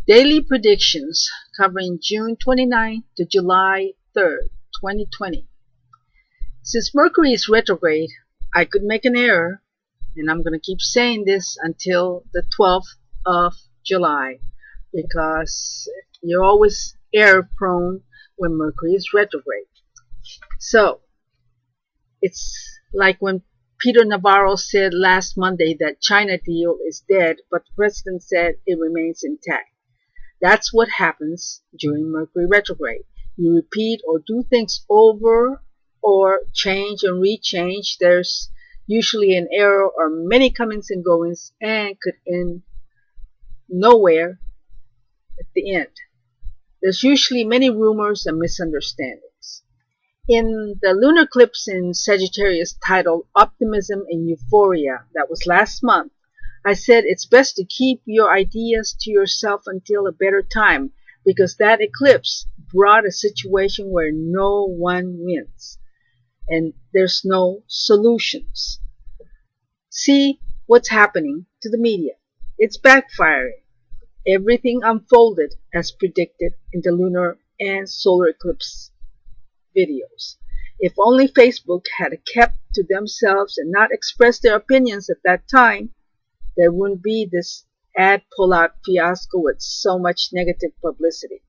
Daily predictions covering June 29th to July 3rd, 2020. Since Mercury is retrograde, I could make an error, and I'm going to keep saying this until the 12th of July because you're always error prone when Mercury is retrograde. So, it's like when Peter Navarro said last Monday that China deal is dead, but the president said it remains intact. That's what happens during Mercury retrograde. You repeat or do things over or change and rechange. There's usually an error or many comings and goings and could end nowhere at the end. There's usually many rumors and misunderstandings. In the lunar eclipse in Sagittarius titled Optimism and Euphoria that was last month, I said it's best to keep your ideas to yourself until a better time because that eclipse brought a situation where no one wins and there's no solutions. See what's happening to the media. It's backfiring. Everything unfolded as predicted in the lunar and solar eclipse videos. If only Facebook had kept to themselves and not expressed their opinions at that time, there wouldn't be this ad pullout fiasco with so much negative publicity.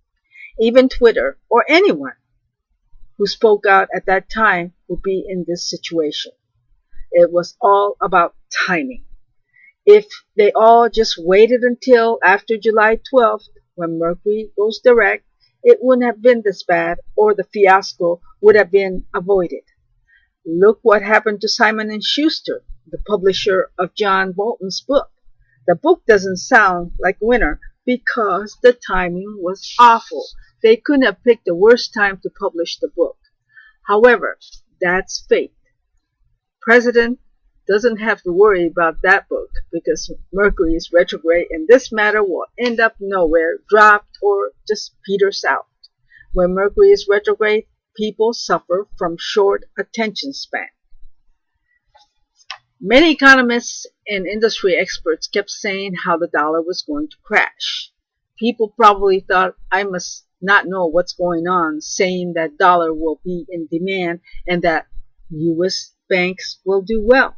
Even Twitter or anyone who spoke out at that time would be in this situation. It was all about timing. If they all just waited until after July 12th, when Mercury goes direct, it wouldn't have been this bad, or the fiasco would have been avoided. Look what happened to Simon & Schuster, the publisher of John Bolton's book. The book doesn't sound like winter because the timing was awful. They couldn't have picked the worst time to publish the book. However, that's fate. President doesn't have to worry about that book because Mercury is retrograde and this matter will end up nowhere, dropped, or just peters out. When Mercury is retrograde, people suffer from short attention span. Many economists and industry experts kept saying how the dollar was going to crash. People probably thought I must not know what's going on, saying that dollar will be in demand and that U.S. banks will do well.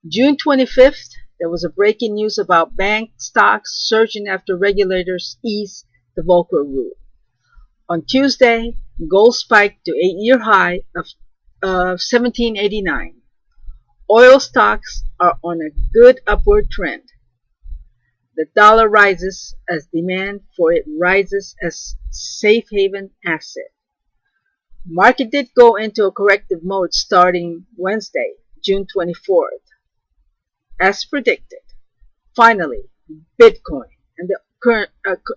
June 25th, there was a breaking news about bank stocks surging after regulators eased the Volcker rule. On Tuesday, gold spiked to 8-year high of 1789. Oil stocks are on a good upward trend. The dollar rises as demand for it rises as safe haven asset. Market did go into a corrective mode starting Wednesday, June 24th. As predicted, finally, Bitcoin and the current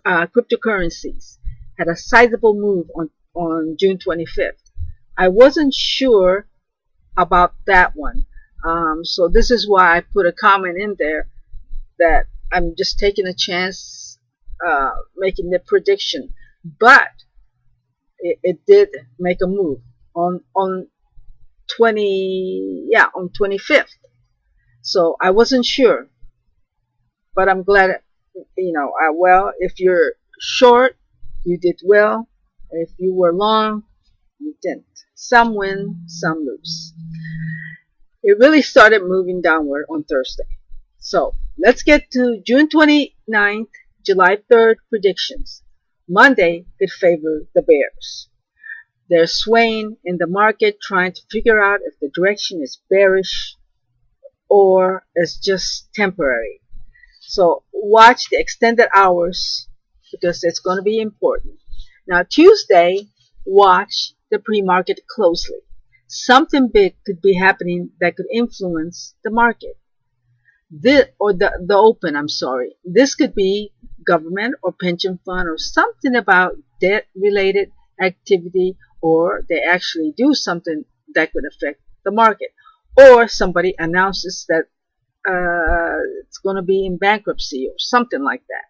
cryptocurrencies had a sizable move on June 25th. I wasn't sure about that one. So this is why I put a comment in there that I'm just taking a chance making the prediction. But it did make a move on 25th. So I wasn't sure. But I'm glad, well, if you're short, you did well. If you were long, you didn't. Some win, some lose. It really started moving downward on Thursday. So let's get to June 29th, July 3rd predictions. Monday could favor the bears. They're swaying in the market trying to figure out if the direction is bearish or is just temporary. So watch the extended hours because it's going to be important. Now Tuesday, watch the pre-market closely. Something big could be happening that could influence the market. The open, I'm sorry. This could be government or pension fund or something about debt-related activity, or they actually do something that could affect the market. Or somebody announces that it's going to be in bankruptcy or something like that.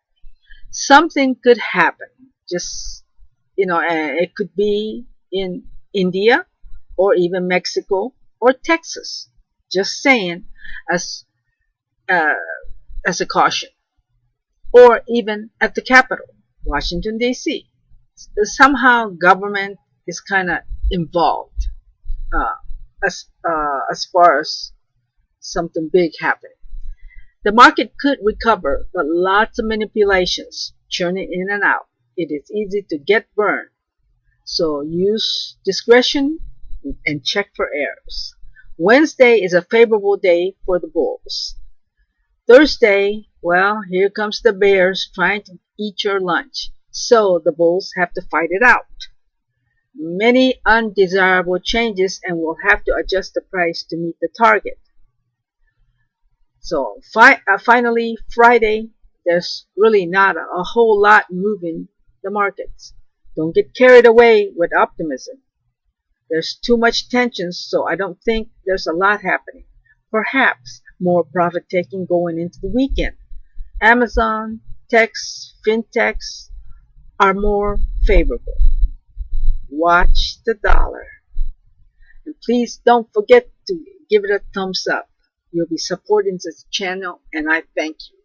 Something could happen. Just, it could be in India or even Mexico or Texas. Just saying as a caution. or even at the Capitol, Washington, D.C. Somehow government is kind of involved uh, as far as something big happening. The market could recover, but lots of manipulations, churning in and out. It is easy to get burned. So use discretion and check for errors. Wednesday is a favorable day for the bulls. Thursday, well, here comes the bears trying to eat your lunch. So the bulls have to fight it out. Many undesirable changes and will have to adjust the price to meet the target. So finally, Friday, there's really not a whole lot moving the markets. Don't get carried away with optimism. There's too much tension, so I don't think there's a lot happening. Perhaps more profit taking going into the weekend. Amazon, techs, fintechs are more favorable. Watch the dollar. And please don't forget to give it a thumbs up. You'll be supporting this channel, and I thank you.